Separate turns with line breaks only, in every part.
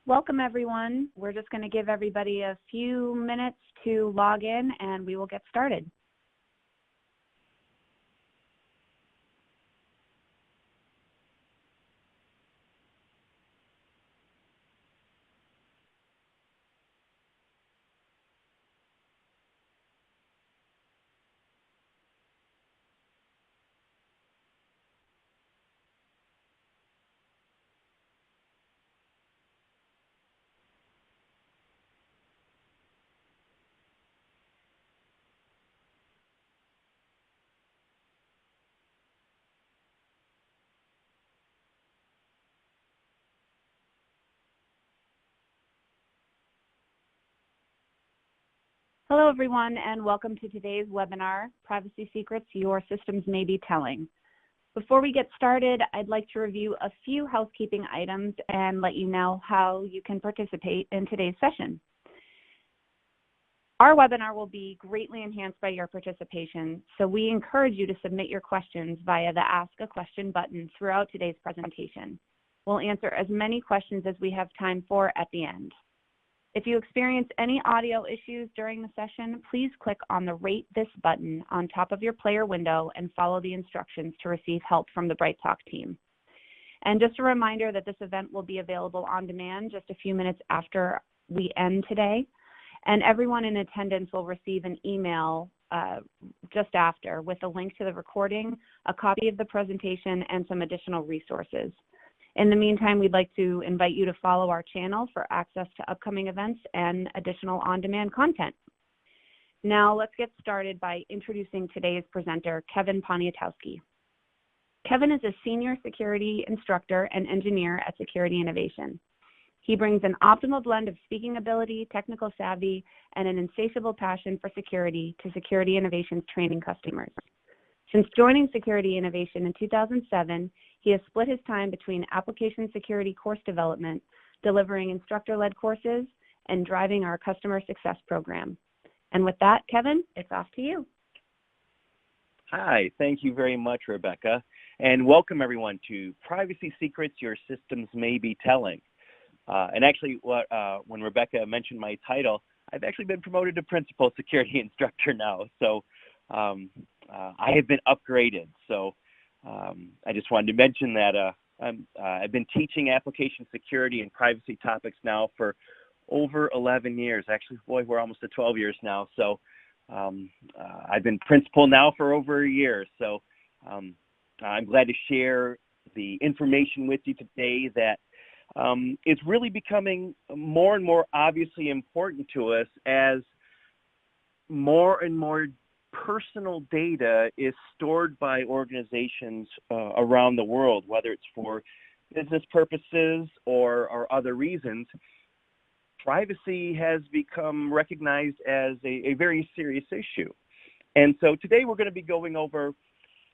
Welcome, everyone. We're just going to give everybody a few minutes to log in, and we will get started. Hello, everyone, and welcome to today's webinar, Privacy Secrets Your Systems May Be Telling. Before we get started, I'd like to review a few housekeeping items and let you know how you can participate in today's session. Our webinar will be greatly enhanced by your participation, so we encourage you to submit your questions via the Ask a Question button throughout today's presentation. We'll answer as many questions as we have time for at the end. If you experience any audio issues during the session, please click on the Rate This button on top of your player window and follow the instructions to receive help from the BrightTalk team. And just a reminder that this event will be available on demand just a few minutes after we end today. And everyone in attendance will receive an email just after with a link to the recording, a copy of the presentation, and some additional resources. In the meantime, we'd like to invite you to follow our channel for access to upcoming events and additional on-demand content. Now, let's get started by introducing today's presenter, Kevin Poniatowski. Kevin is a senior security instructor and engineer at Security Innovation. He brings an optimal blend of speaking ability, technical savvy, and an insatiable passion for security to Security Innovation's training customers. Since joining Security Innovation in 2007, he has split his time between application security course development, delivering instructor-led courses, and driving our customer success program. And with that, Kevin, it's off to you.
Hi, thank you very much, Rebecca, and welcome everyone to Privacy Secrets Your Systems May Be Telling. And actually, when Rebecca mentioned my title, I've actually been promoted to principal security instructor now, so I have been upgraded. So I just wanted to mention that I've been teaching application security and privacy topics now for over 11 years. Actually, boy, we're almost at 12 years now. So I've been principal now for over a year. So I'm glad to share the information with you today that it's really becoming more and more obviously important to us as more and more personal data is stored by organizations around the world, whether it's for business purposes or other reasons. Privacy has become recognized as a very serious issue. And so today we're going to be going over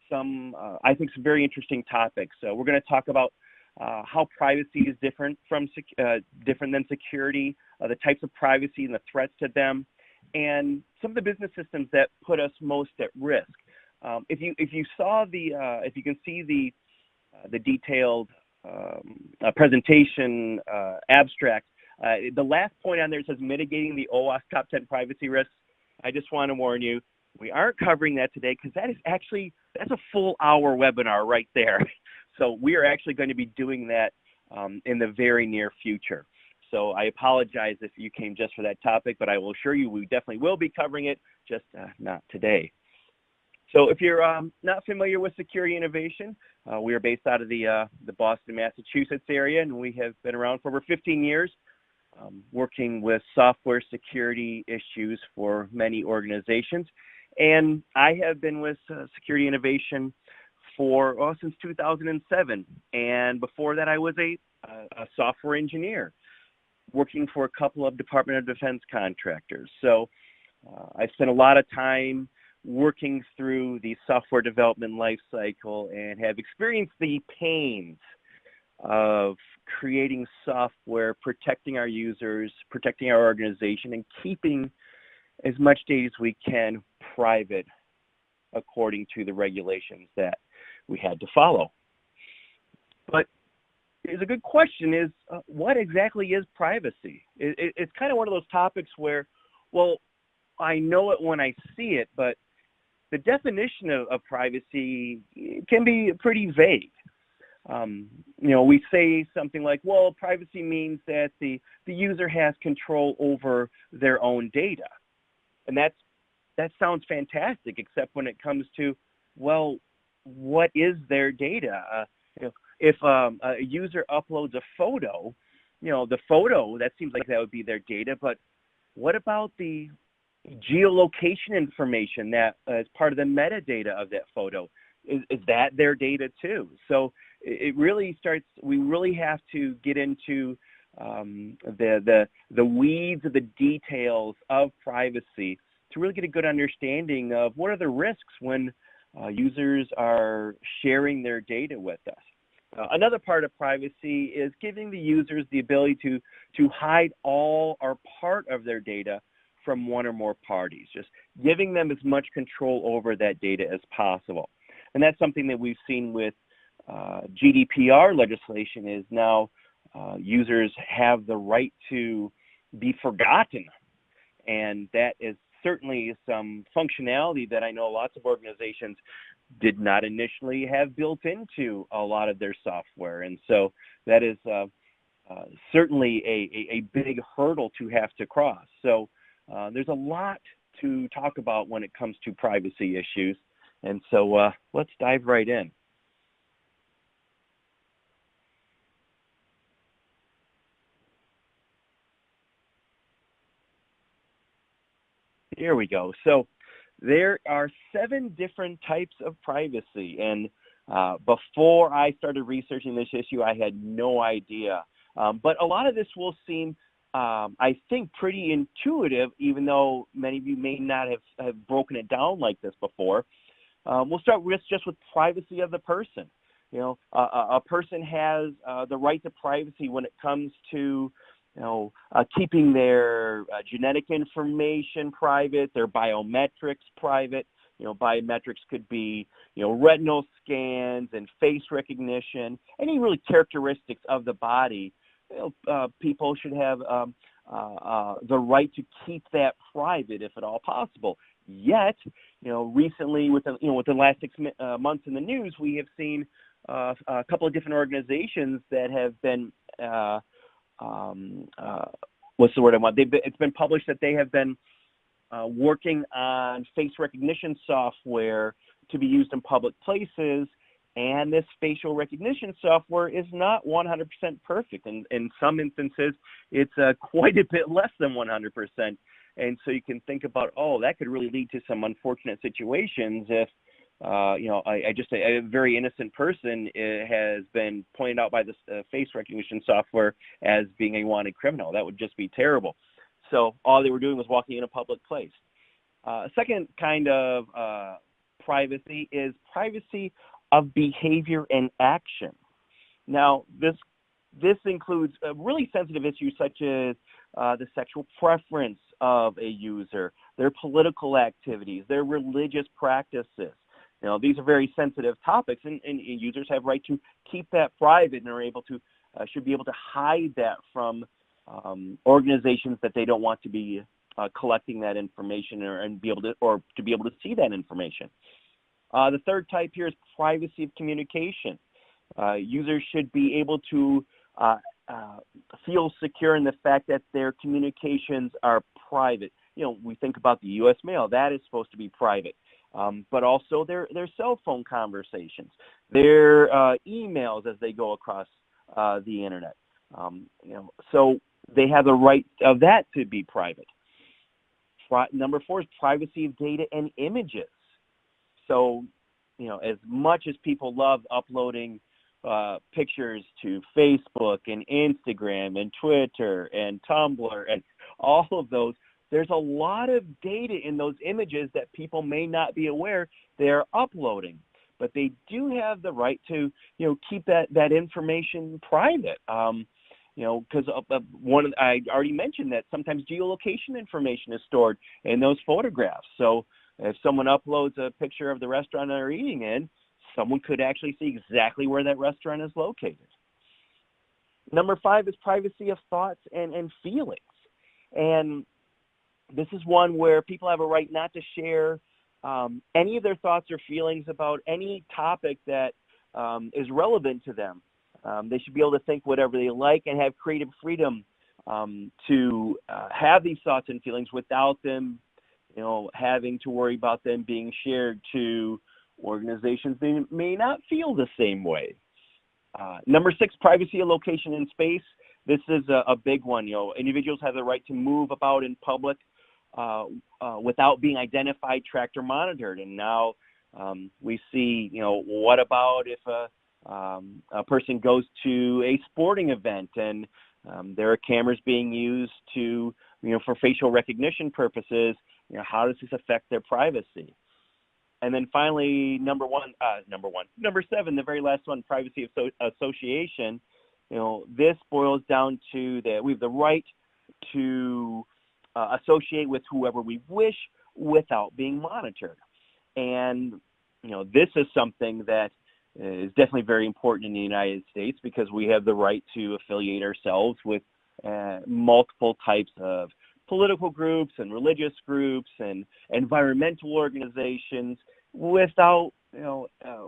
some, I think, some very interesting topics. So we're going to talk about how privacy is different than security, the types of privacy and the threats to them, and some of the business systems that put us most at risk. If you can see the detailed presentation abstract, the last point on there says mitigating the OWASP top 10 privacy risks. I just want to warn you, we aren't covering that today because that's a full hour webinar right there. So we are actually going to be doing that in the very near future. So I apologize if you came just for that topic, but I will assure you we definitely will be covering it, just not today. So if you're not familiar with Security Innovation, we are based out of the Boston, Massachusetts area, and we have been around for over 15 years, working with software security issues for many organizations. And I have been with Security Innovation for since 2007, and before that I was a software engineer, working for a couple of Department of Defense contractors. So I spent a lot of time working through the software development lifecycle and have experienced the pains of creating software, protecting our users, protecting our organization, and keeping as much data as we can private according to the regulations that we had to follow. But is a good question is, what exactly is privacy? It's kind of one of those topics where, well, I know it when I see it, but the definition of privacy can be pretty vague. We say something like, well, privacy means that the user has control over their own data. And that sounds fantastic, except when it comes to, well, what is their data? If a user uploads a photo, the photo, that seems like that would be their data, but what about the geolocation information that is part of the metadata of that photo? Is that their data too? So it really starts, we really have to get into the weeds of the details of privacy to really get a good understanding of what are the risks when users are sharing their data with us. Another part of privacy is giving the users the ability to hide all or part of their data from one or more parties, just giving them as much control over that data as possible. And that's something that we've seen with GDPR legislation is now users have the right to be forgotten. And that is certainly some functionality that I know lots of organizations did not initially have built into a lot of their software. And so that is certainly a big hurdle to have to cross. So there's a lot to talk about when it comes to privacy issues. And so let's dive right in. Here we go. So there are 7 different types of privacy. And before I started researching this issue, I had no idea. But a lot of this will seem, I think, pretty intuitive, even though many of you may not have broken it down like this before. We'll start just with privacy of the person. A person has the right to privacy when it comes to keeping their genetic information private, their biometrics private. Biometrics could be, retinal scans and face recognition, any really characteristics of the body. People should have the right to keep that private if at all possible. Yet, recently within the last 6 months in the news, we have seen a couple of different organizations that have been what's the word I want? It's been published that they have been working on face recognition software to be used in public places, and this facial recognition software is not 100% perfect. And in some instances, it's quite a bit less than 100%. And so you can think about, that could really lead to some unfortunate situations if a very innocent person has been pointed out by this face recognition software as being a wanted criminal. That would just be terrible. So all they were doing was walking in a public place. Second kind of privacy is privacy of behavior and action. Now, this includes really sensitive issues such as the sexual preference of a user, their political activities, their religious practices. These are very sensitive topics, and users have right to keep that private and are able to, should be able to hide that from organizations that they don't want to be collecting that information to be able to see that information. The third type here is privacy of communication. Users should be able to feel secure in the fact that their communications are private. We think about the U.S. mail, that is supposed to be private. But also their cell phone conversations, their emails as they go across the internet. So they have the right of that to be private. Number 4 is privacy of data and images. So, as much as people love uploading pictures to Facebook and Instagram and Twitter and Tumblr and all of those, there's a lot of data in those images that people may not be aware they're uploading, but they do have the right to, keep that information private. Because I already mentioned that sometimes geolocation information is stored in those photographs. So if someone uploads a picture of the restaurant they're eating in, someone could actually see exactly where that restaurant is located. Number 5 is privacy of thoughts and feelings. And this is one where people have a right not to share any of their thoughts or feelings about any topic that is relevant to them. They should be able to think whatever they like and have creative freedom to have these thoughts and feelings without them, having to worry about them being shared to organizations they may not feel the same way. Number 6, privacy of location and space. This is a big one. Individuals have the right to move about in public without being identified, tracked, or monitored. And now we see, what about if a person goes to a sporting event and there are cameras being used to, for facial recognition purposes? How does this affect their privacy? And then finally, number 7, the very last one, privacy of association. This boils down to that we have the right to associate with whoever we wish without being monitored. And, this is something that is definitely very important in the United States because we have the right to affiliate ourselves with multiple types of political groups and religious groups and environmental organizations without,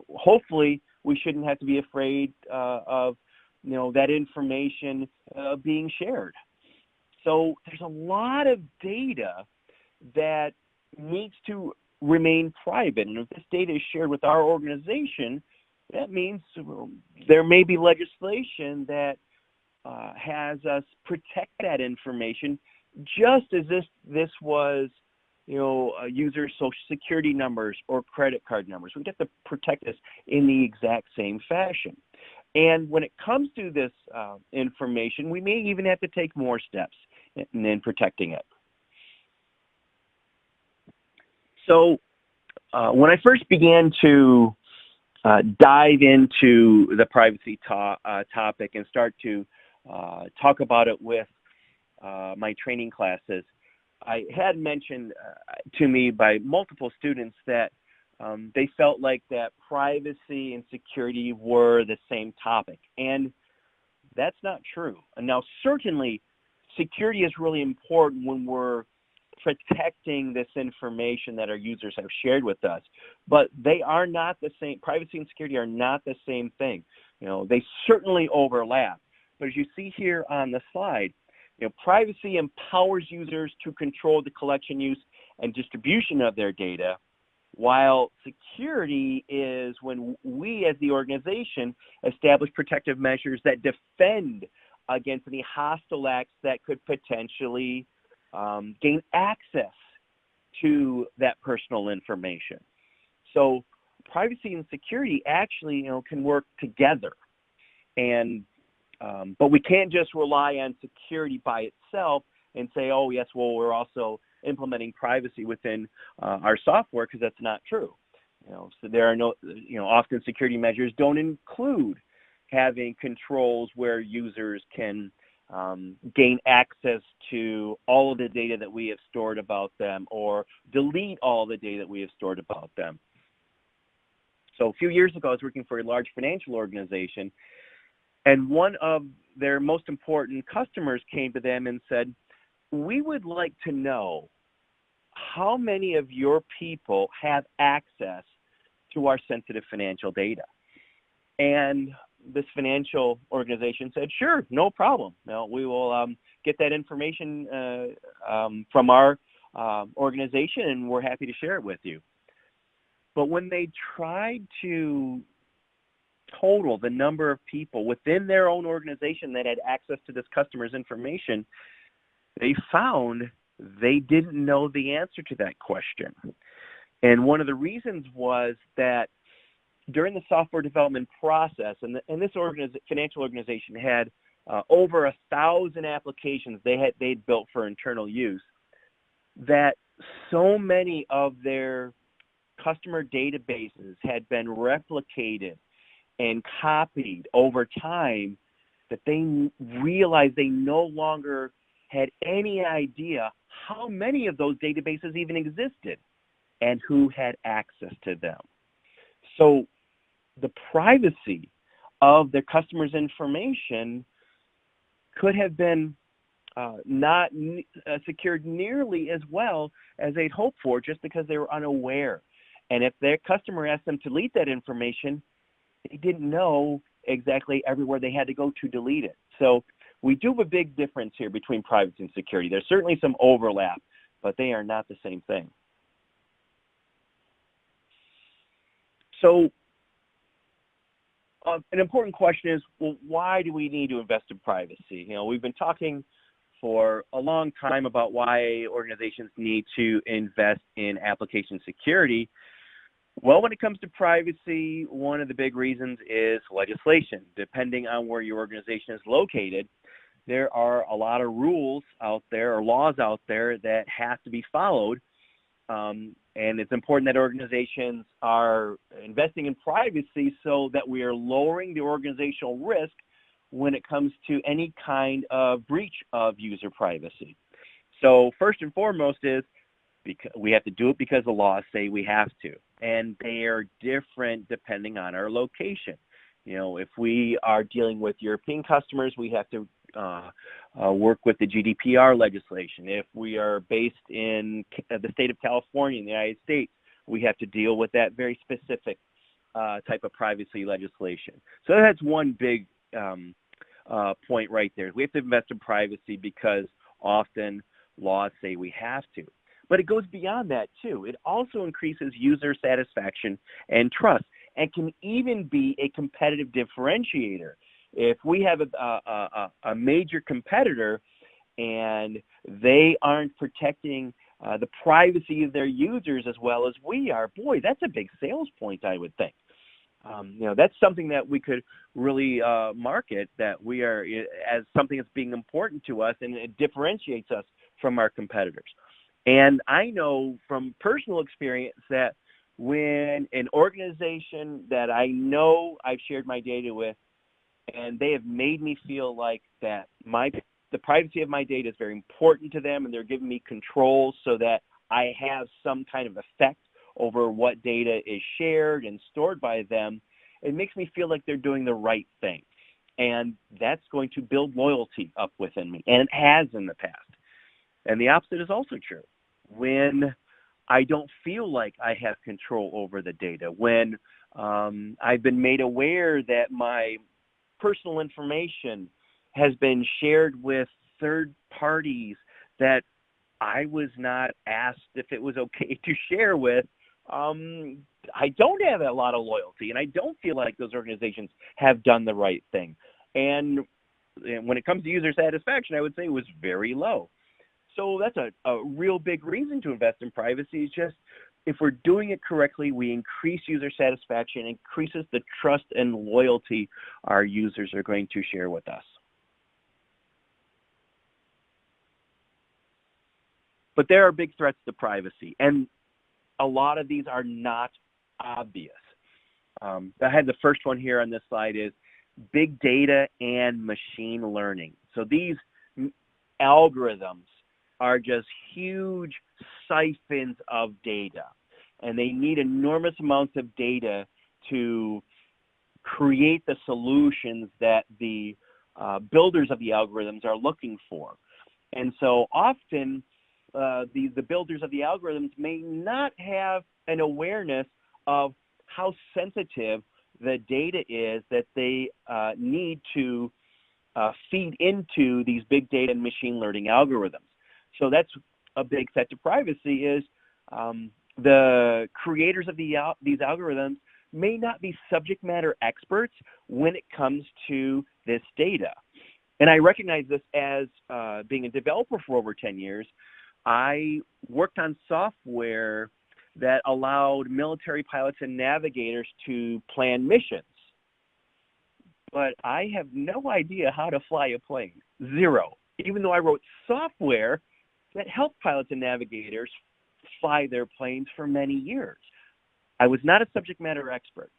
hopefully we shouldn't have to be afraid of, that information being shared. So there's a lot of data that needs to remain private. And if this data is shared with our organization, that means there may be legislation that has us protect that information, just as this was, users' social security numbers or credit card numbers. We get to protect this in the exact same fashion. And when it comes to this information, we may even have to take more steps in protecting it. So when I first began to dive into the privacy topic and start to talk about it with my training classes, I had mentioned to me by multiple students that they felt like that privacy and security were the same topic. And that's not true. And now, certainly, security is really important when we're protecting this information that our users have shared with us. But they are not the same. Privacy and security are not the same thing. They certainly overlap. But as you see here on the slide, privacy empowers users to control the collection, use, and distribution of their data, while security is when we as the organization establish protective measures that defend against any hostile acts that could potentially gain access to that personal information. So privacy and security actually, can work together. And but we can't just rely on security by itself and say, oh, yes, well, we're also implementing privacy within our software, because that's not true. So there are no, often security measures don't include having controls where users can gain access to all of the data that we have stored about them or delete all the data that we have stored about them. So a few years ago, I was working for a large financial organization, and one of their most important customers came to them and said, we would like to know how many of your people have access to our sensitive financial data. And this financial organization said, sure, no problem. No, we will get that information from our organization, and we're happy to share it with you. But when they tried to total the number of people within their own organization that had access to this customer's information, they found they didn't know the answer to that question. And one of the reasons was that during the software development process, and this financial organization had over 1,000 applications they'd built for internal use, that so many of their customer databases had been replicated and copied over time that they realized they no longer had any idea how many of those databases even existed and who had access to them. So the privacy of their customers' information could have been not secured nearly as well as they'd hoped for just because they were unaware. And if their customer asked them to delete that information, they didn't know exactly everywhere they had to go to delete it. So we do have a big difference here between privacy and security. There's certainly some overlap, but they are not the same thing. So an important question is, well, why do we need to invest in privacy? We've been talking for a long time about why organizations need to invest in application security. Well, when it comes to privacy, one of the big reasons is legislation. Depending on where your organization is located, there are a lot of rules out there or laws out there that have to be followed. And it's important that organizations are investing in privacy so that we are lowering the organizational risk when it comes to any kind of breach of user privacy. So first and foremost is because we have to do it because the laws say we have to, and they are different depending on our location. If we are dealing with European customers, we have to work with the GDPR legislation. If we are based in the state of California in the United States, we have to deal with that very specific type of privacy legislation. So that's one big point right there. We have to invest in privacy because often laws say we have to. But it goes beyond that too. It also increases user satisfaction and trust, and can even be a competitive differentiator. If we have a major competitor and they aren't protecting the privacy of their users as well as we are, boy, that's a big sales point, I would think. That's something that we could really market, that we are as something that's being important to us, and it differentiates us from our competitors. And I know from personal experience that when an organization that I know I've shared my data with, and they have made me feel like that the privacy of my data is very important to them, and they're giving me control so that I have some kind of effect over what data is shared and stored by them, it makes me feel like they're doing the right thing. And that's going to build loyalty up within me, and it has in the past. And the opposite is also true. When I don't feel like I have control over the data, when I've been made aware that my personal information has been shared with third parties that I was not asked if it was okay to share with, I don't have a lot of loyalty, and I don't feel like those organizations have done the right thing. And when it comes to user satisfaction, I would say it was very low. So that's a real big reason to invest in privacy. Is just if we're doing it correctly, we increase user satisfaction, increases the trust and loyalty our users are going to share with us. But there are big threats to privacy, and a lot of these are not obvious. I had the first one here on this slide is big data and machine learning. So these algorithms are just huge siphons of data, and they need enormous amounts of data to create the solutions that the builders of the algorithms are looking for. And so often the builders of the algorithms may not have an awareness of how sensitive the data is that they need to feed into these big data and machine learning algorithms. So that's a big threat to privacy is the creators of these algorithms may not be subject matter experts when it comes to this data. And I recognize this as being a developer for over 10 years. I worked on software that allowed military pilots and navigators to plan missions. But I have no idea how to fly a plane, zero, even though I wrote software that helped pilots and navigators fly their planes for many years. I was not a subject matter expert.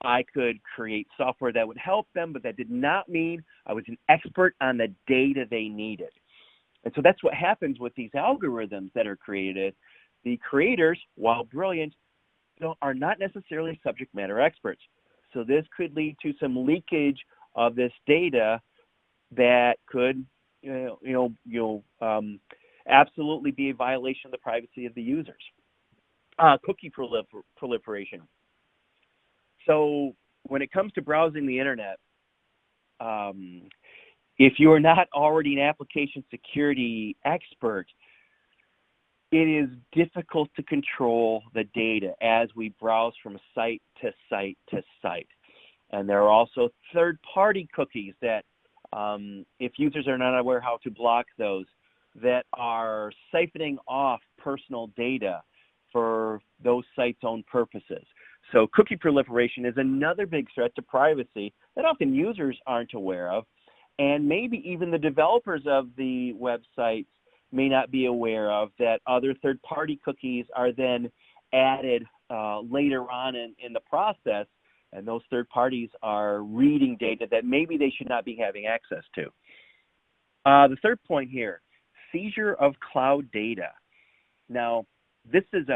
I could create software that would help them, but that did not mean I was an expert on the data they needed. And so that's what happens with these algorithms that are created. The creators, while brilliant, are not necessarily subject matter experts. So this could lead to some leakage of this data that could, absolutely be a violation of the privacy of the users. Cookie proliferation. So when it comes to browsing the internet, if you are not already an application security expert, it is difficult to control the data as we browse from site to site to site. And there are also third-party cookies that, if users are not aware how to block those, that are siphoning off personal data for those sites' own purposes. So cookie proliferation is another big threat to privacy that often users aren't aware of, and maybe even the developers of the websites may not be aware of, that other third-party cookies are then added later on in the process, and those third parties are reading data that maybe they should not be having access to. The third point here, seizure of cloud data. Now, this is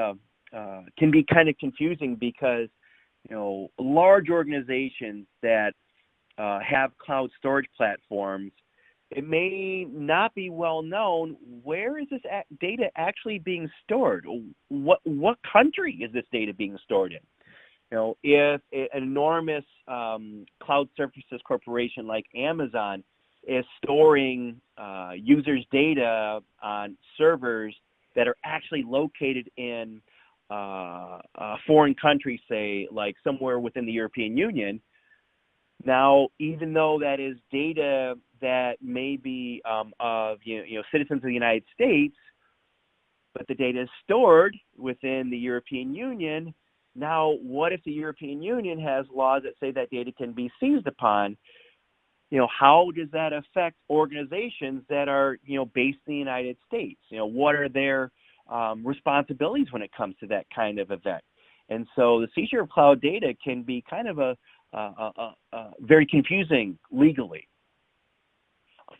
can be kind of confusing because, large organizations that have cloud storage platforms, it may not be well known, where is this data actually being stored? What country is this data being stored in? If an enormous cloud services corporation like Amazon is storing users' data on servers that are actually located in a foreign country, say, like somewhere within the European Union, now, even though that is data that may be of citizens of the United States, but the data is stored within the European Union, now what if the European Union has laws that say that data can be seized upon? How does that affect organizations that are based in the United States? What are their responsibilities when it comes to that kind of event? And so the seizure of cloud data can be kind of a very confusing legally.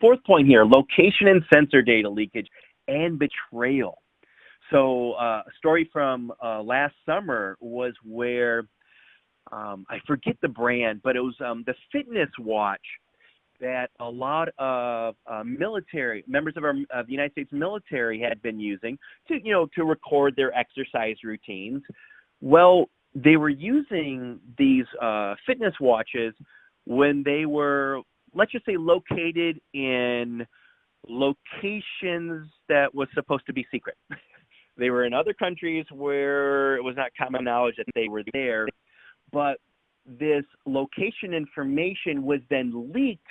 Fourth point here, location and sensor data leakage and betrayal. So a story from last summer was where, I forget the brand, but it was the fitness watch that a lot of military, members of the United States military had been using to record their exercise routines. Well, they were using these fitness watches when they were, let's just say, located in locations that was supposed to be secret. They were in other countries where it was not common knowledge that they were there, but this location information was then leaked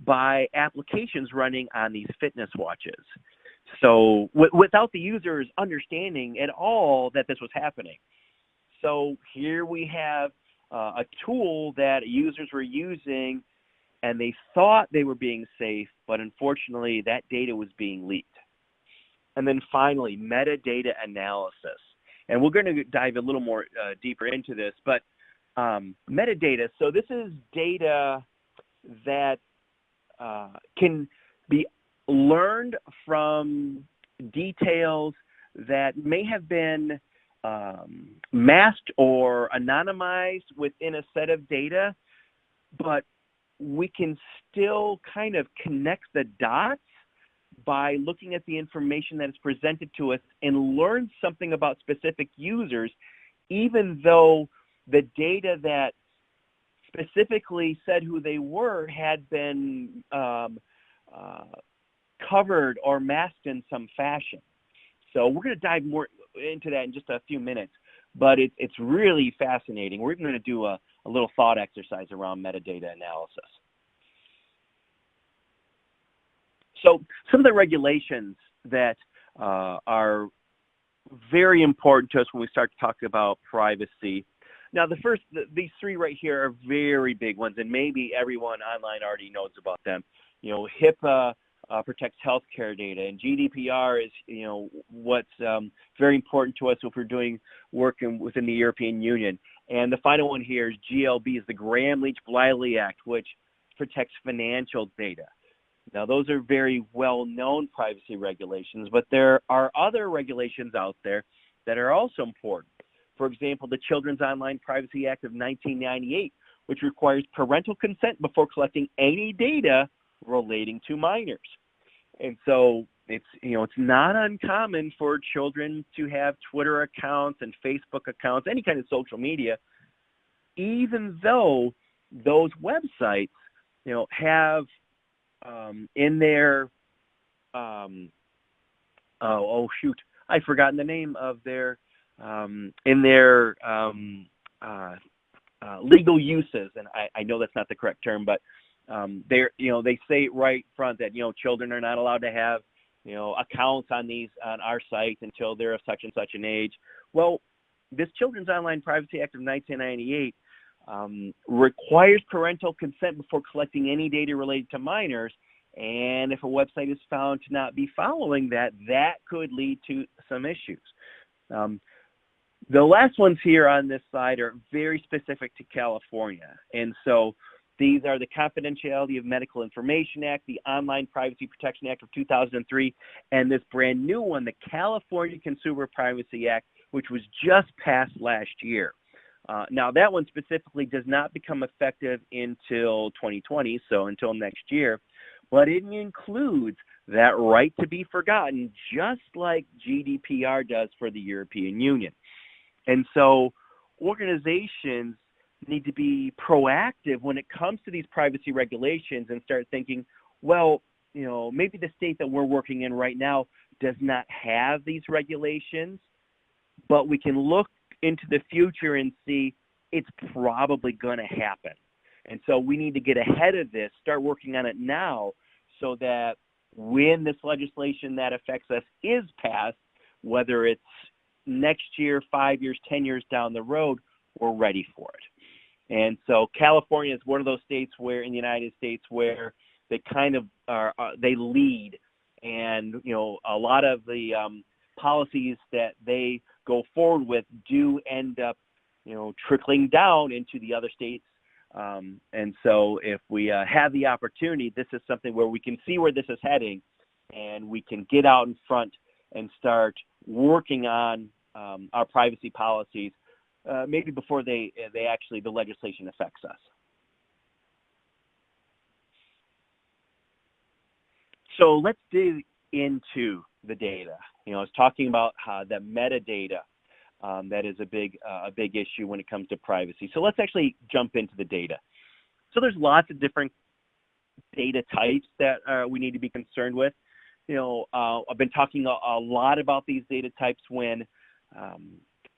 by applications running on these fitness watches. So without the users understanding at all that this was happening. So here we have a tool that users were using, and they thought they were being safe, but unfortunately that data was being leaked. And then finally, metadata analysis. And we're going to dive a little more deeper into this, but metadata, so this is data that can be learned from details that may have been masked or anonymized within a set of data, but we can still kind of connect the dots by looking at the information that is presented to us and learn something about specific users, even though the data that specifically said who they were had been covered or masked in some fashion. So we're going to dive more into that in just a few minutes, but it's really fascinating. We're even going to do a little thought exercise around metadata analysis. So some of the regulations that are very important to us when we start to talk about privacy. Now, these three right here are very big ones, and maybe everyone online already knows about them. HIPAA protects healthcare data, and GDPR is, what's very important to us if we're doing work within the European Union. And the final one here is GLB, is the Gramm-Leach-Bliley Act, which protects financial data. Now, those are very well-known privacy regulations, but there are other regulations out there that are also important. For example, the Children's Online Privacy Act of 1998, which requires parental consent before collecting any data relating to minors. And so it's not uncommon for children to have Twitter accounts and Facebook accounts, any kind of social media, even though those websites, have in their I've forgotten the name of their in their legal uses, and I know that's not the correct term, but they say right front that children are not allowed to have accounts on our site until they're of such and such an age. Well, this Children's Online Privacy Act of 1998 requires parental consent before collecting any data related to minors, and if a website is found to not be following that could lead to some issues. The last ones here on this slide are very specific to California, and so these are the Confidentiality of Medical Information Act, the Online Privacy Protection Act of 2003, and this brand new one, the California Consumer Privacy Act, which was just passed last year. Now, that one specifically does not become effective until 2020, so until next year, but it includes that right to be forgotten, just like GDPR does for the European Union. And so organizations need to be proactive when it comes to these privacy regulations and start thinking, well, maybe the state that we're working in right now does not have these regulations, but we can look into the future and see it's probably going to happen. And so we need to get ahead of this, start working on it now, so that when this legislation that affects us is passed, whether it's next year, 5 years, 10 years down the road, we're ready for it. And so California is one of those states where, in the United States, where they kind of they lead, and a lot of the policies that they go forward with do end up trickling down into the other states. And so if we have the opportunity, this is something where we can see where this is heading, and we can get out in front and start working on our privacy policies, maybe before the legislation affects us. So let's dig into the data. I was talking about the metadata that is a big issue when it comes to privacy. So let's actually jump into the data. So there's lots of different data types that we need to be concerned with. I've been talking a lot about these data types when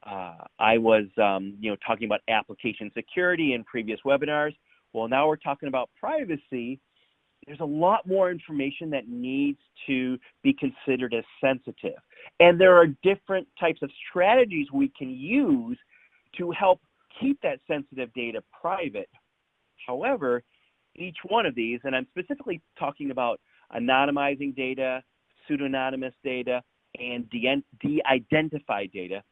I was talking about application security in previous webinars. Well, now we're talking about privacy. There's a lot more information that needs to be considered as sensitive. And there are different types of strategies we can use to help keep that sensitive data private. However, each one of these, and I'm specifically talking about anonymizing data, pseudonymous data, and de-identified data,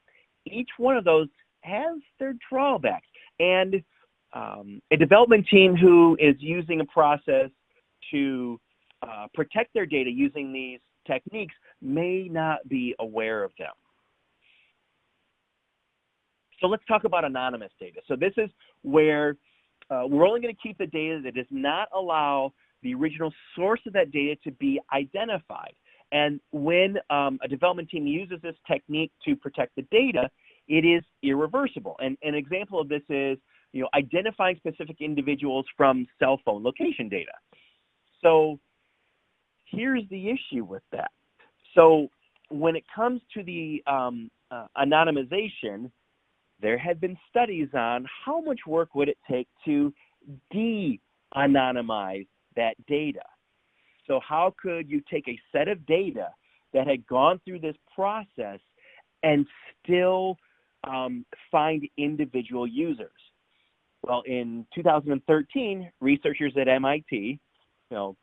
each one of those has their drawbacks. And a development team who is using a process to protect their data using these techniques may not be aware of them. So let's talk about anonymous data. So this is where we're only going to keep the data that does not allow the original source of that data to be identified. And when a development team uses this technique to protect the data, it is irreversible. And an example of this is identifying specific individuals from cell phone location data. So here's the issue with that. So when it comes to the anonymization, there had been studies on how much work would it take to de-anonymize that data. So how could you take a set of data that had gone through this process and still find individual users? Well, in 2013, researchers at MIT,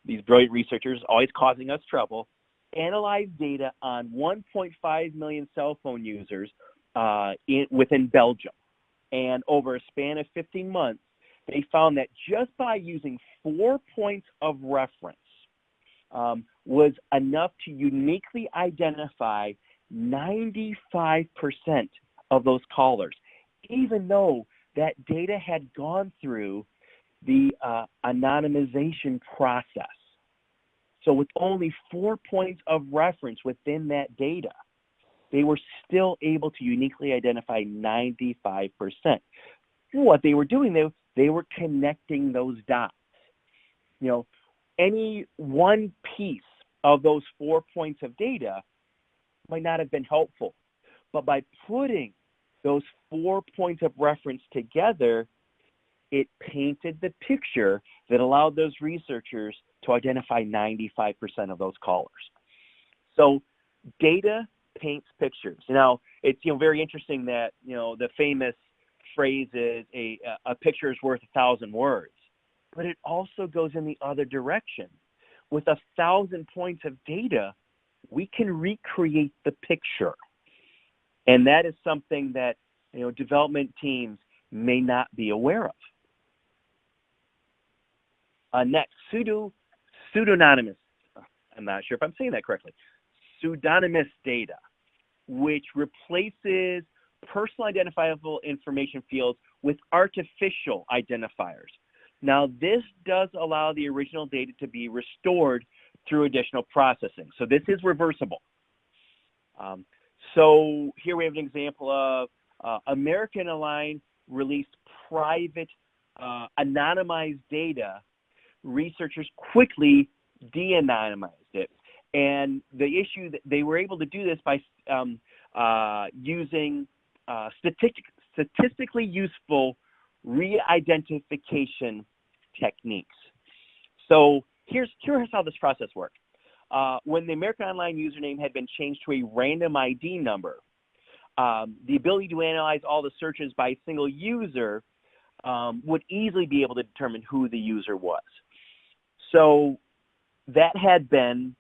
these brilliant researchers always causing us trouble, analyzed data on 1.5 million cell phone users within Belgium. And over a span of 15 months, they found that just by using 4 points of reference was enough to uniquely identify 95% of those callers, even though that data had gone through the anonymization process. So with only 4 points of reference within that data, they were still able to uniquely identify 95%. What they were doing, they were connecting those dots. You know, any one piece of those 4 points of data might not have been helpful, but by putting those 4 points of reference together, it painted the picture that allowed those researchers to identify 95% of those callers. So data paints pictures. Now, it's very interesting that the famous phrase is a picture is worth 1,000 words, but it also goes in the other direction. With 1,000 points of data, we can recreate the picture, and that is something that development teams may not be aware of. Next, pseudonymous. I'm not sure if I'm saying that correctly. Pseudonymous data, which replaces personal identifiable information fields with artificial identifiers. Now, this does allow the original data to be restored through additional processing. So this is reversible. So here we have an example of American Airlines released private anonymized data. Researchers quickly de-anonymized it. And the issue that they were able to do this by using statistically useful re-identification techniques. So here's how this process worked. When the American Online username had been changed to a random ID number, the ability to analyze all the searches by a single user would easily be able to determine who the user was. So that had been,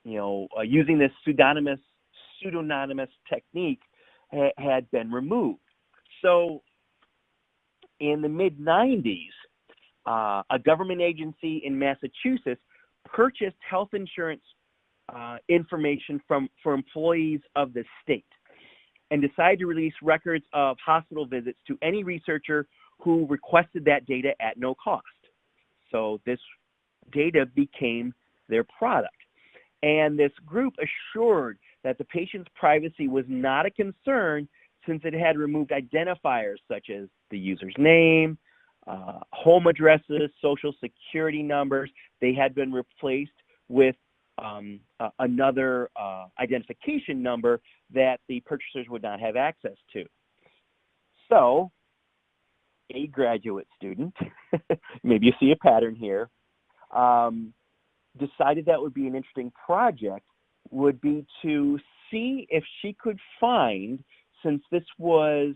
using this pseudonymous technique had been removed. So in the mid-90s, a government agency in Massachusetts purchased health insurance information for employees of the state and decided to release records of hospital visits to any researcher who requested that data at no cost. So this data became their product. And this group assured that the patient's privacy was not a concern since it had removed identifiers such as the user's name, home addresses, social security numbers. They had been replaced with another identification number that the purchasers would not have access to. So a graduate student, maybe you see a pattern here, decided that would be an interesting project would be to see if she could find, since this was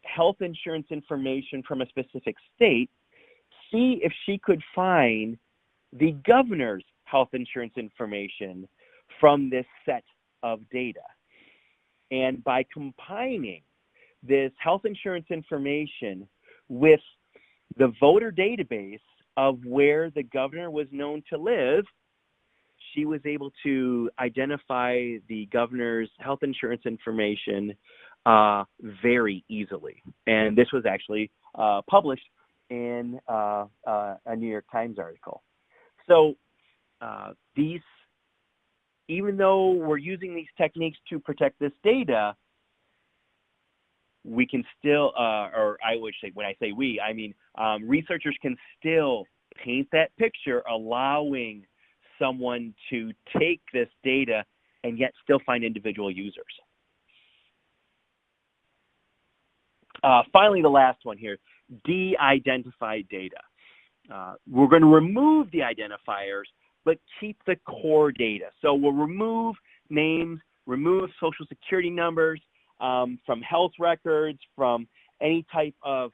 health insurance information from a specific state, see if she could find the governor's health insurance information from this set of data. And by combining this health insurance information with the voter database of where the governor was known to live, she was able to identify the governor's health insurance information very easily. And this was actually published in a New York Times article. So even though we're using these techniques to protect this data, we can still, or I would say, when I say we, I mean researchers can still paint that picture, allowing someone to take this data and yet still find individual users. Finally, the last one here, de-identified data. We're going to remove the identifiers, but keep the core data. So we'll remove names, remove social security numbers from health records, from any type of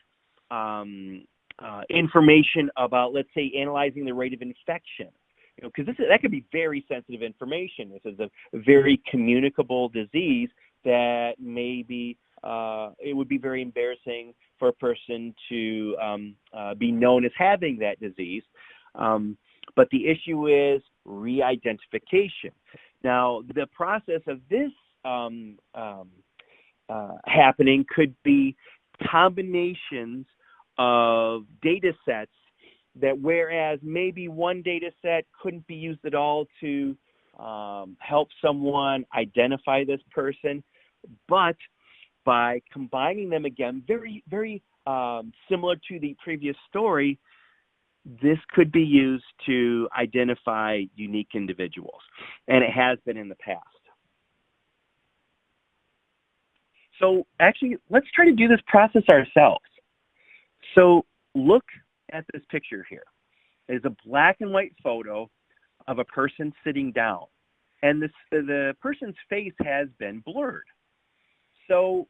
information about, let's say, analyzing the rate of infection. Because that could be very sensitive information. This is a very communicable disease that maybe it would be very embarrassing for a person to be known as having that disease. But the issue is re-identification. Now, the process of this happening could be combinations of data sets that whereas maybe one data set couldn't be used at all to help someone identify this person, but by combining them again, very, very similar to the previous story, this could be used to identify unique individuals, and it has been in the past. So actually, let's try to do this process ourselves. So look at this picture here. It's a black and white photo of a person sitting down, and the person's face has been blurred. So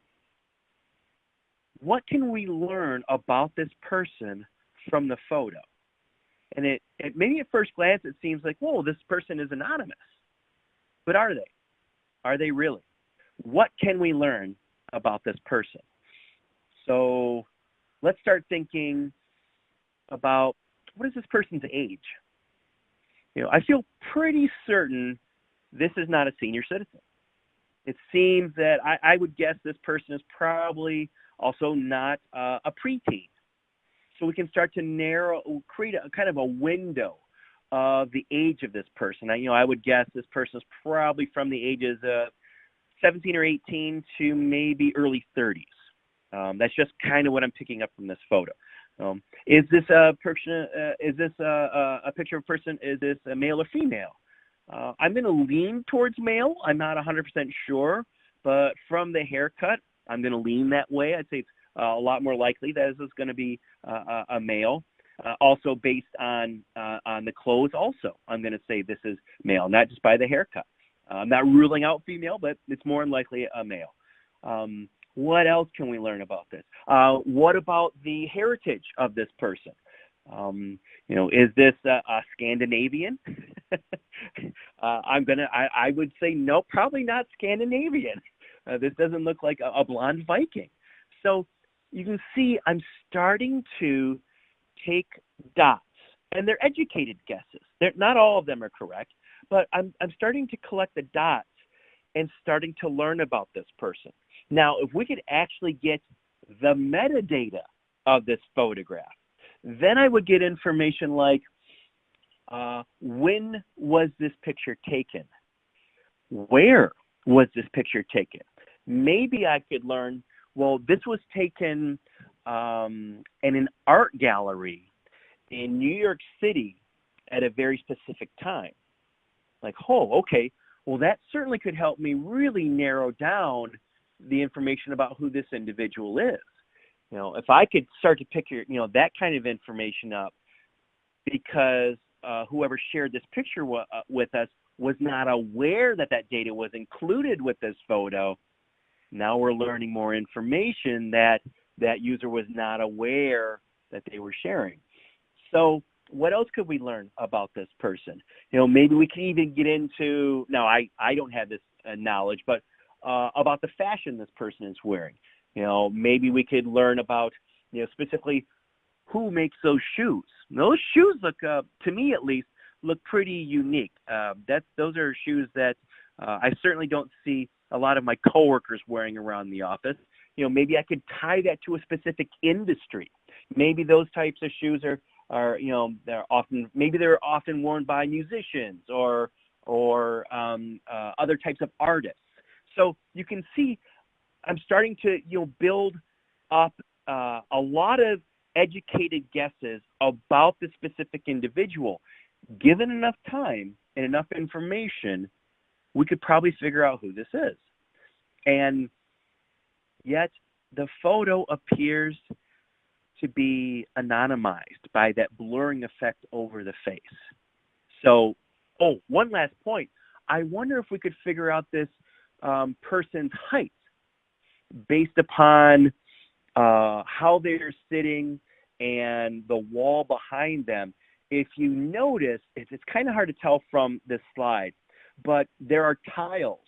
what can we learn about this person from the photo? And it maybe at first glance it seems like, whoa, this person is anonymous. But are they? Are they really? What can we learn about this person? So let's start thinking about, what is this person's age? You know, I feel pretty certain this is not a senior citizen. It seems that I would guess this person is probably also not a preteen. So we can start to create a kind of a window of the age of this person. I would guess this person is probably from the ages of 17 or 18 to maybe early 30s. That's just kind of what I'm picking up from this photo. Is this a person? Is this a picture of a person? Is this a male or female? I'm going to lean towards male. I'm not 100% sure, but from the haircut, I'm going to lean that way. I'd say it's a lot more likely that this is going to be a male. Also based on the clothes, also I'm going to say this is male, not just by the haircut. I'm not ruling out female, but it's more than likely a male. What else can we learn about this? What about the heritage of this person? Is this a Scandinavian? I would say no, probably not Scandinavian. This doesn't look like a blonde Viking. So you can see I'm starting to take dots, and they're educated guesses. Not all of them are correct, but I'm starting to collect the dots and starting to learn about this person. Now, if we could actually get the metadata of this photograph, then I would get information like, when was this picture taken? Where was this picture taken? Maybe I could learn, well, this was taken in an art gallery in New York City at a very specific time. Like, oh, okay, well, that certainly could help me really narrow down the information about who this individual is. If I could start to pick that kind of information up, because whoever shared this picture with us was not aware that data was included with this photo. Now we're learning more information that user was not aware that they were sharing. So what else could we learn about this person? Maybe we can even get into, now I don't have this knowledge, but about the fashion this person is wearing. Maybe we could learn about, specifically who makes those shoes. Those shoes look, to me at least, look pretty unique. Those are shoes that I certainly don't see a lot of my coworkers wearing around the office. Maybe I could tie that to a specific industry. Maybe those types of shoes are they're often worn by musicians or other types of artists. So you can see I'm starting to build up a lot of educated guesses about the specific individual. Given enough time and enough information, we could probably figure out who this is. And yet the photo appears to be anonymized by that blurring effect over the face. So, one last point. I wonder if we could figure out this person's height based upon how they're sitting and the wall behind them. If you notice, it's kind of hard to tell from this slide, but there are tiles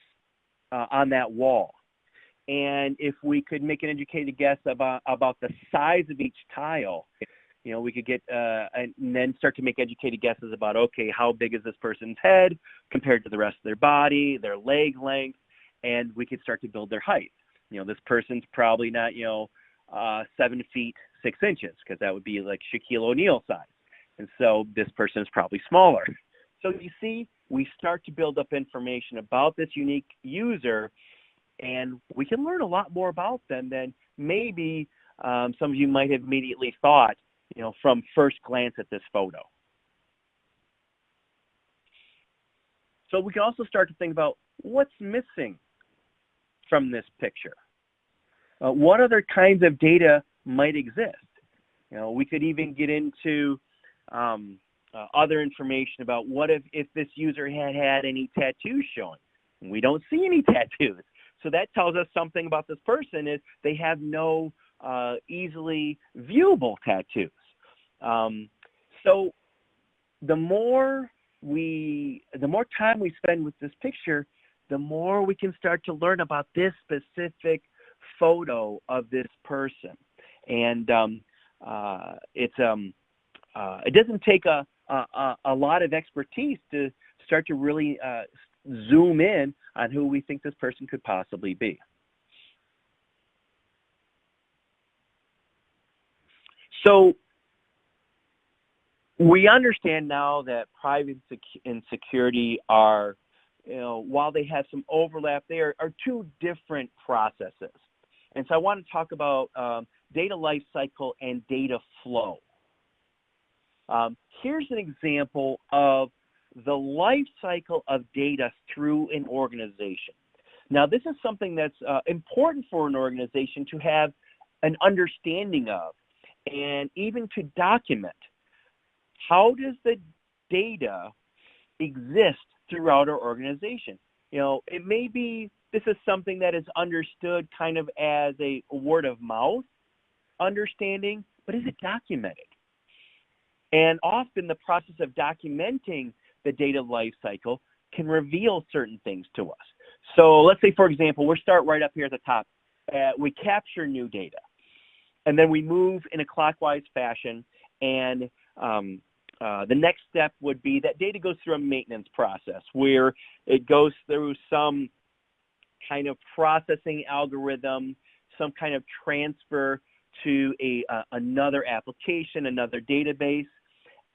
on that wall. And if we could make an educated guess about the size of each tile, we could get and then start to make educated guesses about, okay, how big is this person's head compared to the rest of their body, their leg length, and we could start to build their height. This person's probably not, 7 feet 6 inches, because that would be like Shaquille O'Neal size. and so this person is probably smaller. So you see, we start to build up information about this unique user, and we can learn a lot more about them than maybe some of you might have immediately thought, from first glance at this photo. So we can also start to think about what's missing from this picture. What other kinds of data might exist? We could even get into other information about what if this user had any tattoos showing. We don't see any tattoos. So that tells us something about this person is they have no easily viewable tattoos. So the more time we spend with this picture, the more we can start to learn about this specific photo of this person. And it doesn't take a lot of expertise to start to really zoom in on who we think this person could possibly be. So we understand now that privacy and security are, while they have some overlap, they are two different processes. And so I want to talk about data lifecycle and data flow. Here's an example of the life cycle of data through an organization. Now, this is something that's important for an organization to have an understanding of and even to document. How does the data exist throughout our organization? It may be this is something that is understood kind of as a word of mouth understanding, but is it documented? And often the process of documenting the data life cycle can reveal certain things to us. So let's say, for example, we'll start right up here at the top. We capture new data, and then we move in a clockwise fashion, and the next step would be that data goes through a maintenance process where it goes through some kind of processing algorithm, some kind of transfer to another application, another database.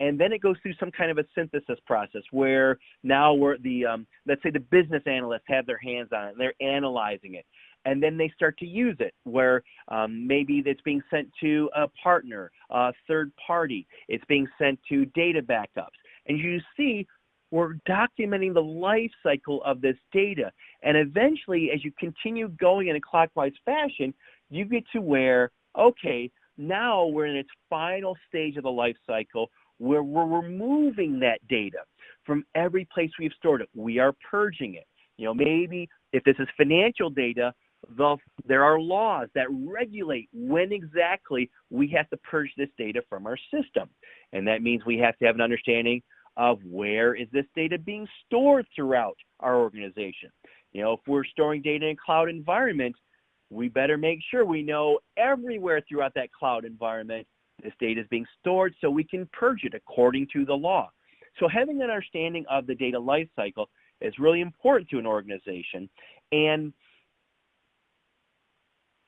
And then it goes through some kind of a synthesis process where now let's say the business analysts have their hands on it, and they're analyzing it. And then they start to use it where maybe it's being sent to a partner, a third party. It's being sent to data backups. And you see, we're documenting the life cycle of this data. And eventually, as you continue going in a clockwise fashion, you get to where, okay, now we're in its final stage of the life cycle where we're removing that data from every place we've stored it. We are purging it. Maybe if this is financial data, there are laws that regulate when exactly we have to purge this data from our system. And that means we have to have an understanding of where is this data being stored throughout our organization. If we're storing data in a cloud environment, we better make sure we know everywhere throughout that cloud environment this data is being stored so we can purge it according to the law. So having an understanding of the data life cycle is really important to an organization, and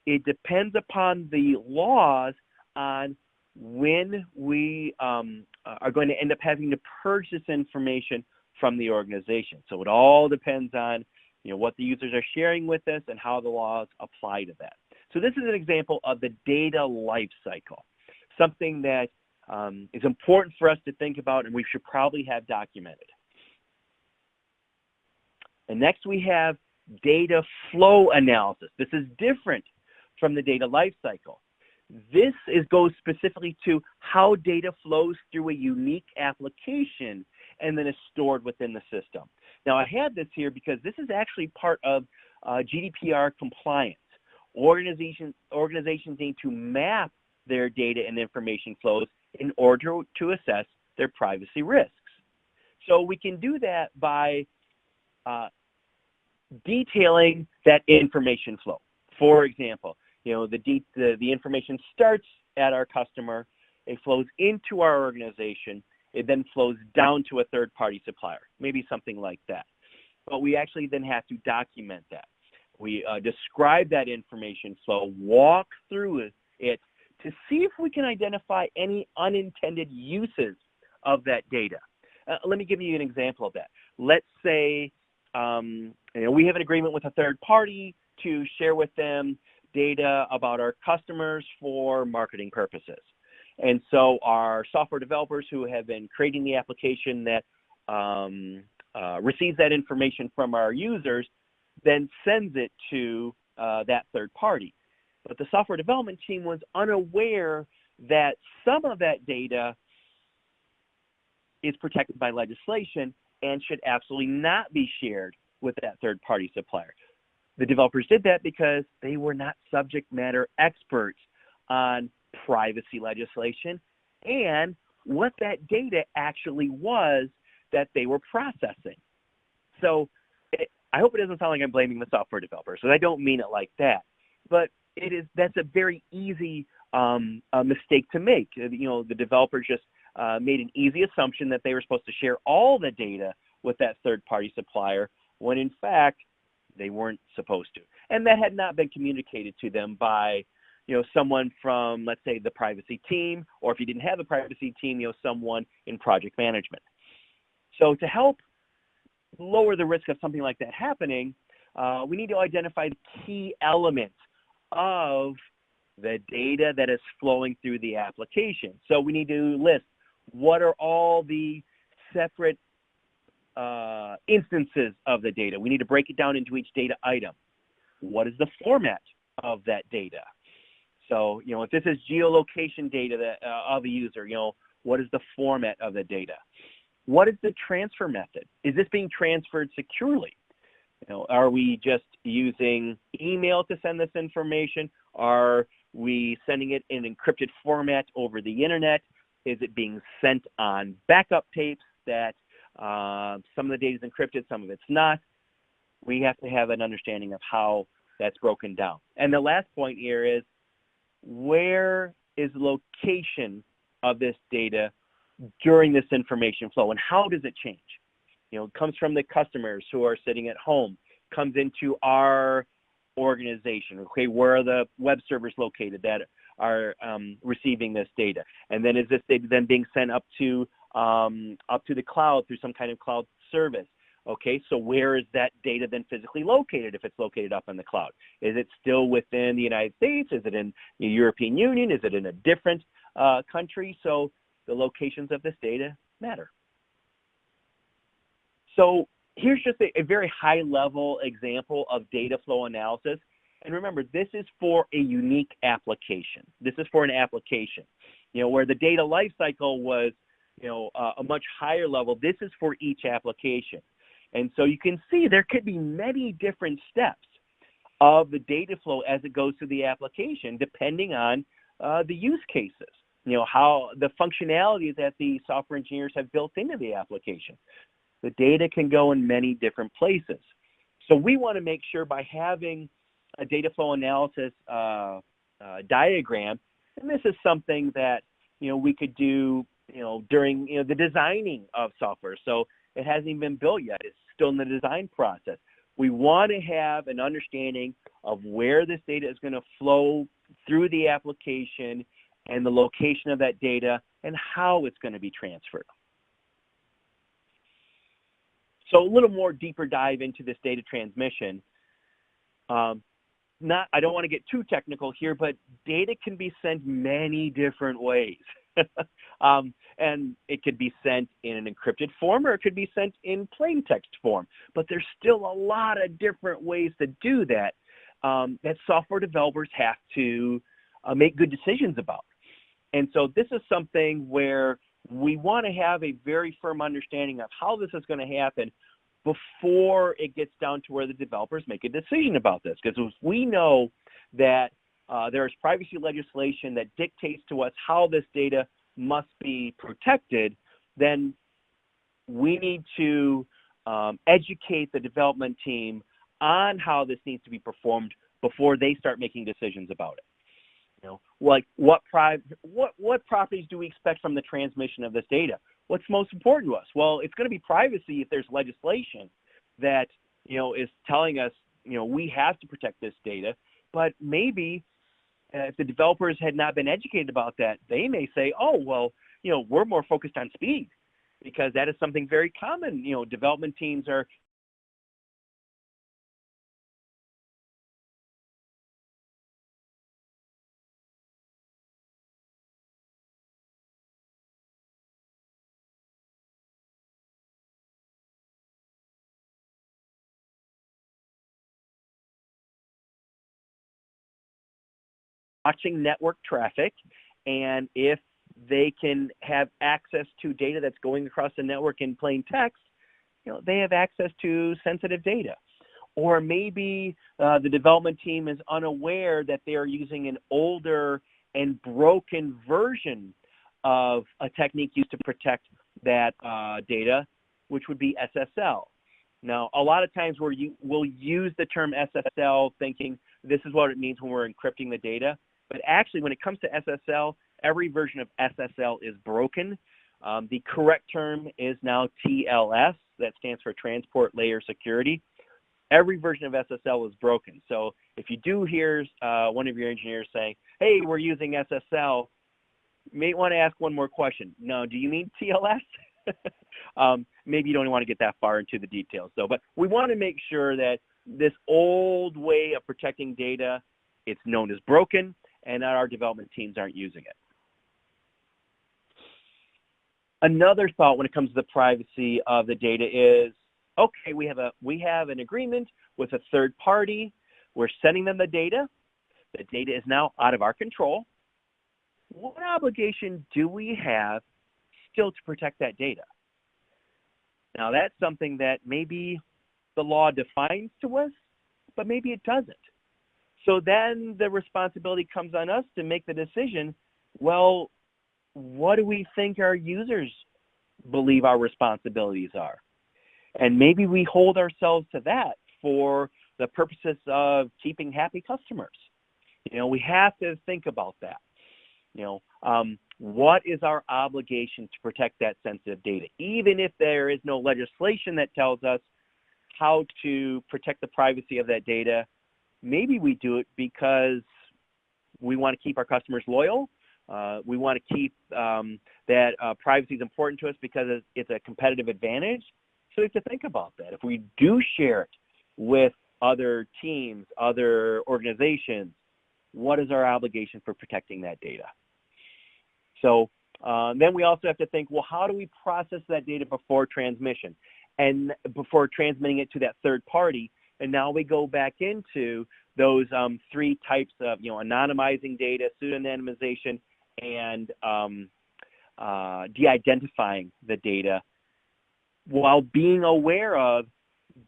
it depends upon the laws on when we are going to end up having to purge this information from the organization. So it all depends on what the users are sharing with us and how the laws apply to that. So this is an example of the data life cycle, something that is important for us to think about and we should probably have documented. And next we have data flow analysis. This is different from the data life cycle. This goes specifically to how data flows through a unique application and then is stored within the system. Now I had this here because this is actually part of GDPR compliance. Organizations need to map their data and information flows in order to assess their privacy risks. So we can do that by detailing that information flow. For example, the information starts at our customer, it flows into our organization, it then flows down to a third-party supplier, maybe something like that. But we actually then have to document that. We describe that information flow, walk through it to see if we can identify any unintended uses of that data. Let me give you an example of that. Let's say we have an agreement with a third party to share with them data about our customers for marketing purposes. And so our software developers who have been creating the application that receives that information from our users then sends it to that third party. But the software development team was unaware that some of that data is protected by legislation and should absolutely not be shared with that third-party supplier. The developers did that because they were not subject matter experts on privacy legislation and what that data actually was that they were processing. So I hope it doesn't sound like I'm blaming the software developers, because I don't mean it like that. But that's a very easy mistake to make. The developer just made an easy assumption that they were supposed to share all the data with that third-party supplier, when in fact they weren't supposed to. And that had not been communicated to them by someone from, let's say, the privacy team, or if you didn't have a privacy team, someone in project management. So to help lower the risk of something like that happening, we need to identify the key elements of the data that is flowing through the application. So we need to list what are all the separate instances of the data. We need to break it down into each data item. What is the format of that data? So, if this is geolocation data of a user, what is the format of the data? What is the transfer method? Is this being transferred securely? Are we just using email to send this information? Are we sending it in encrypted format over the internet? Is it being sent on backup tapes that some of the data is encrypted, some of it's not? We have to have an understanding of how that's broken down. And the last point here is, where is the location of this data during this information flow, and how does it change? It comes from the customers who are sitting at home, comes into our organization. Okay, where are the web servers located that are receiving this data? And then is this data then being sent up to the cloud through some kind of cloud service? Okay, so where is that data then physically located if it's located up in the cloud? Is it still within the United States? Is it in the European Union? Is it in a different country? So the locations of this data matter. So here's just a very high-level example of data flow analysis. And remember, this is for a unique application. This is for an application, where the data lifecycle was, a much higher level. This is for each application. And so you can see there could be many different steps of the data flow as it goes through the application, depending on the use cases, how the functionality that the software engineers have built into the application. The data can go in many different places. So we want to make sure by having a data flow analysis diagram, and this is something that, we could do, during, the designing of software. So it hasn't even been built yet. It's still in the design process. We want to have an understanding of where this data is going to flow through the application and the location of that data and how it's going to be transferred. So a little more deeper dive into this data transmission. I don't want to get too technical here, but data can be sent many different ways. And it could be sent in an encrypted form, or it could be sent in plain text form. But there's still a lot of different ways to do that that software developers have to make good decisions about. And so this is something where we want to have a very firm understanding of how this is going to happen before it gets down to where the developers make a decision about this. Because if we know that there is privacy legislation that dictates to us how this data must be protected, then we need to educate the development team on how this needs to be performed before they start making decisions about it. Like what properties do we expect from the transmission of this data? What's most important to us? Well, it's going to be privacy if there's legislation that, is telling us, we have to protect this data. But maybe if the developers had not been educated about that, they may say, oh, well, we're more focused on speed because that is something very common. Development teams are watching network traffic, and if they can have access to data that's going across the network in plain text, they have access to sensitive data. Or maybe the development team is unaware that they are using an older and broken version of a technique used to protect that data, which would be SSL. Now, a lot of times we'll use the term SSL thinking this is what it means when we're encrypting the data. But actually, when it comes to SSL, every version of SSL is broken. The correct term is now TLS. That stands for Transport Layer Security. Every version of SSL is broken. So if you do hear one of your engineers saying, hey, we're using SSL, you may want to ask one more question. No, do you mean TLS? Maybe you don't want to get that far into the details, though. But we want to make sure that this old way of protecting data, it's known as broken, and that our development teams aren't using it. Another thought when it comes to the privacy of the data is, okay, we have an agreement with a third party. We're sending them the data. The data is now out of our control. What obligation do we have still to protect that data? Now, that's something that maybe the law defines to us, but maybe it doesn't. So then the responsibility comes on us to make the decision, well, what do we think our users believe our responsibilities are? And maybe we hold ourselves to that for the purposes of keeping happy customers. We have to think about that. What is our obligation to protect that sensitive data? Even if there is no legislation that tells us how to protect the privacy of that data, maybe we do it because we want to keep our customers loyal. We want to keep that privacy is important to us because it's a competitive advantage. So we have to think about that. If we do share it with other teams, other organizations, what is our obligation for protecting that data? So then we also have to think, well, how do we process that data before transmission and before transmitting it to that third party? And now we go back into those three types of, anonymizing data, pseudonymization, and de-identifying the data, while being aware of,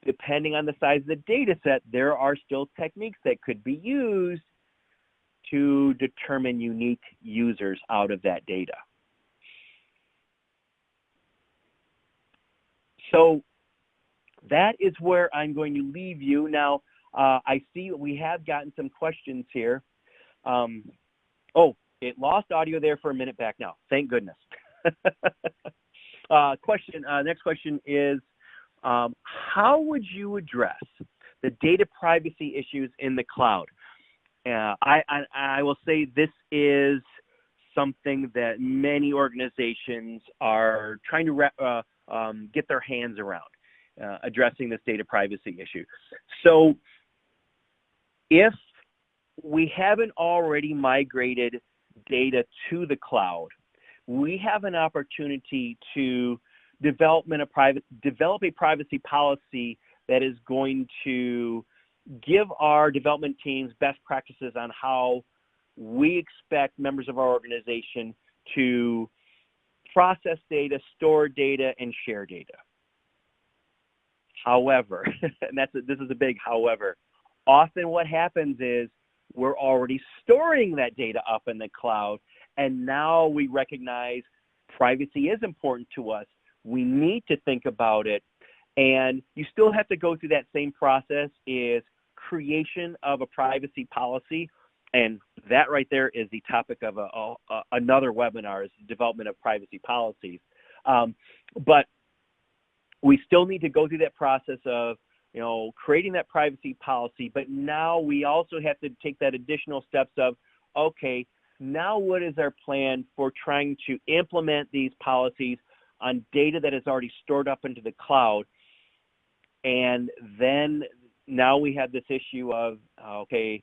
depending on the size of the data set, there are still techniques that could be used to determine unique users out of that data. So that is where I'm going to leave you. Now, I see we have gotten some questions here. Oh, it lost audio there for a minute back now. Thank goodness. Next question is, how would you address the data privacy issues in the cloud? I will say this is something that many organizations are trying to get their hands around, addressing this data privacy issue. So if we haven't already migrated data to the cloud, we have an opportunity to develop a privacy policy that is going to give our development teams best practices on how we expect members of our organization to process data, store data, and share data. However, and this is a big however, often what happens is we're already storing that data up in the cloud, and now we recognize privacy is important to us. We need to think about it, and you still have to go through that same process, is creation of a privacy policy, and that right there is the topic of another webinar, is development of privacy policies. But we still need to go through that process of creating that privacy policy, but now we also have to take that additional steps of, okay, Now what is our plan for trying to implement these policies on data that is already stored up into the cloud? And then now we have this issue of, okay,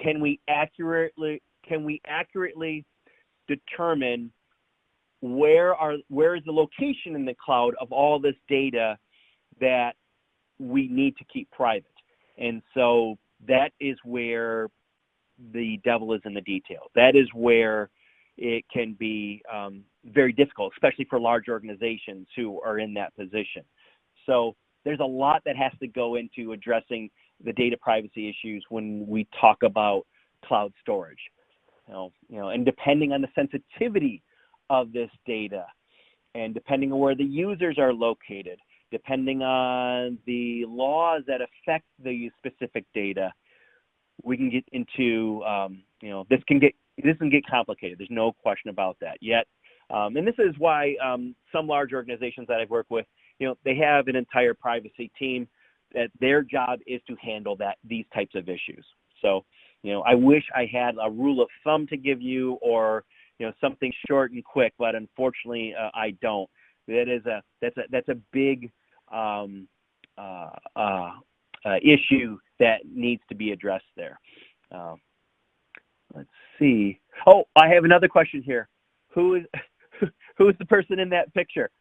can we accurately determine where is the location in the cloud of all this data that we need to keep private? And so that is where the devil is in the detail. That is where it can be very difficult, especially for large organizations who are in that position. So there's a lot that has to go into addressing the data privacy issues when we talk about cloud storage. And depending on the sensitivity of this data, and depending on where the users are located, depending on the laws that affect the specific data, we can get into, this can get complicated. There's no question about that yet. And this is why some large organizations that I've worked with, they have an entire privacy team that their job is to handle these types of issues. So, I wish I had a rule of thumb to give you, or something short and quick, but unfortunately I don't. That's a big issue that needs to be addressed there. Let's see. Oh, I have another question here. Who's the person in that picture?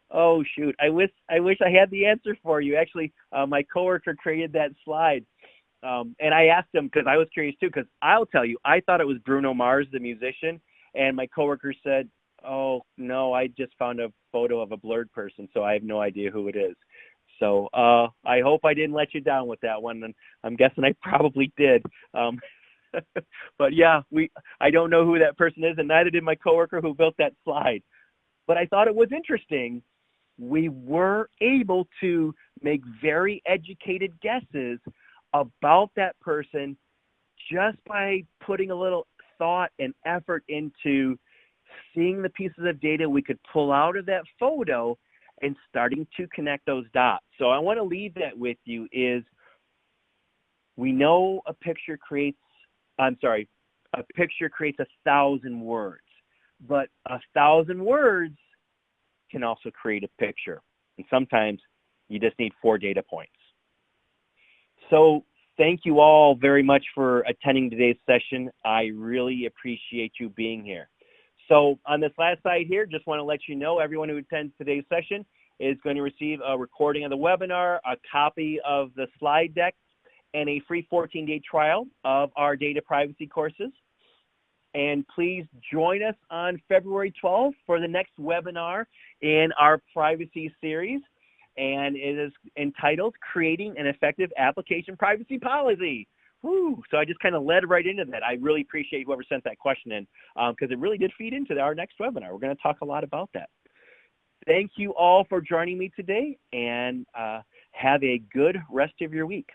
Oh shoot! I wish I had the answer for you. Actually, my coworker created that slide, and I asked him because I was curious too. Because I'll tell you, I thought it was Bruno Mars, the musician, and my coworker said, "Oh no, I just found a photo of a blurred person, so I have no idea who it is." So I hope I didn't let you down with that one, and I'm guessing I probably did. But yeah, I don't know who that person is, and neither did my coworker who built that slide. But I thought it was interesting. We were able to make very educated guesses about that person just by putting a little thought and effort into seeing the pieces of data we could pull out of that photo and starting to connect those dots. So I want to leave that with you is we know a picture creates 1,000 words, but 1,000 words can also create a picture. And sometimes you just need 4 data points. So thank you all very much for attending today's session. I really appreciate you being here. So on this last slide here, just want to let you know everyone who attends today's session is going to receive a recording of the webinar, a copy of the slide deck, and a free 14-day trial of our data privacy courses. And please join us on February 12th for the next webinar in our privacy series. And it is entitled Creating an Effective Application Privacy Policy. Woo. So I just kind of led right into that. I really appreciate whoever sent that question in because it really did feed into our next webinar. We're going to talk a lot about that. Thank you all for joining me today, and have a good rest of your week.